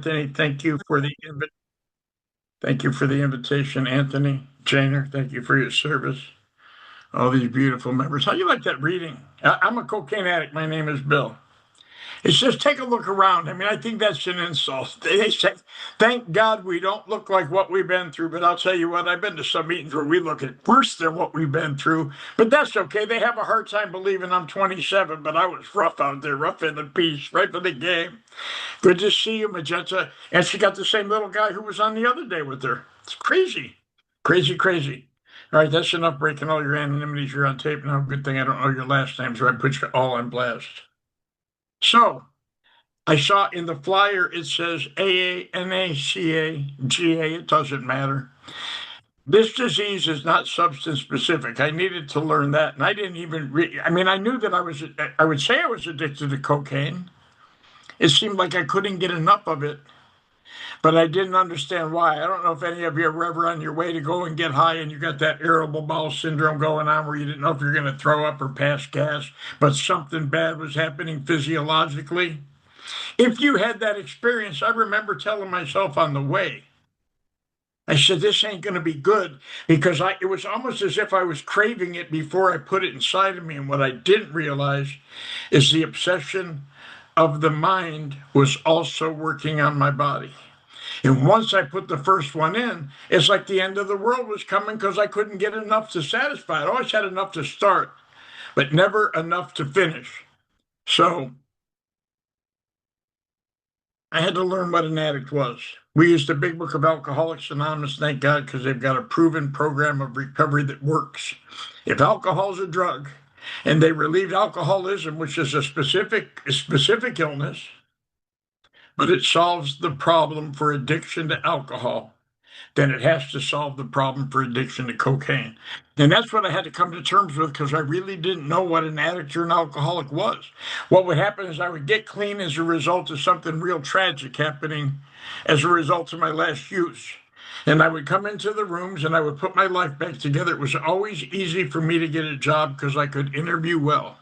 Anthony. Thank you for the invitation, Anthony. Janer, thank you for your service. All these beautiful members. How do you like that reading? I'm a cocaine addict. My name is Bill. It's just take a look around. I mean, I think that's an insult. They say, thank God we don't look like what we've been through. But I'll tell you what, I've been to some meetings where we look at worse than what we've been through. But that's okay. They have a hard time believing I'm 27, but I was rough out there, rough in the piece, right for the game. Good to see you, Magenta. And she got the same little guy who was on the other day with her. It's crazy. Crazy, crazy. All right, that's enough breaking all your anonymities. You're on tape now. Good thing I don't know your last name, so I put you all on blast. So I saw in the flyer it says AANACA It doesn't matter. This disease is not substance specific. I needed to learn that, and I didn't even. I mean, I knew that I was. I would say I was addicted to cocaine. It seemed like I couldn't get enough of it, but I didn't understand why. I don't know if any of you are ever on your way to go and get high and you got that irritable bowel syndrome going on where you didn't know if you're going to throw up or pass gas, but something bad was happening physiologically. If you had that experience, I remember telling myself on the way, I said, this ain't going to be good because it was almost as if I was craving it before I put it inside of me. And what I didn't realize is the obsession of the mind was also working on my body. And once I put the first one in, it's like the end of the world was coming because I couldn't get enough to satisfy it. I always had enough to start, but never enough to finish. So I had to learn what an addict was. We used the Big Book of Alcoholics Anonymous, thank God, because they've got a proven program of recovery that works. If alcohol is a drug and they relieve alcoholism, which is a specific illness, but it solves the problem for addiction to alcohol, then it has to solve the problem for addiction to cocaine. And that's what I had to come to terms with because I really didn't know what an addict or an alcoholic was. What would happen is I would get clean as a result of something real tragic happening as a result of my last use. And I would come into the rooms and I would put my life back together. It was always easy for me to get a job because I could interview well.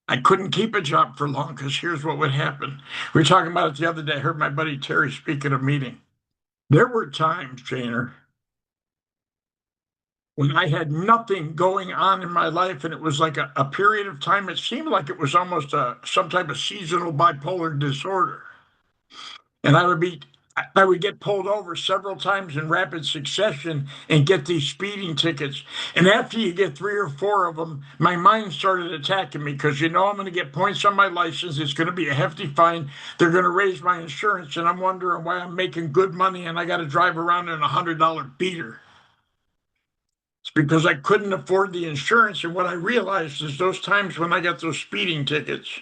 I couldn't keep a job for long because here's what would happen. We were talking about it the other day. I heard my buddy Terry speak at a meeting. There were times, Janer, when I had nothing going on in my life, and it was like a period of time. It seemed like it was almost some type of seasonal bipolar disorder. And I would get pulled over several times in rapid succession and get these speeding tickets. And after you get three or four of them, my mind started attacking me because you know I'm going to get points on my license. It's going to be a hefty fine. They're going to raise my insurance, and I'm wondering why I'm making good money and I got to drive around in $100 beater. It's because I couldn't afford the insurance. And what I realized is those times when I got those speeding tickets,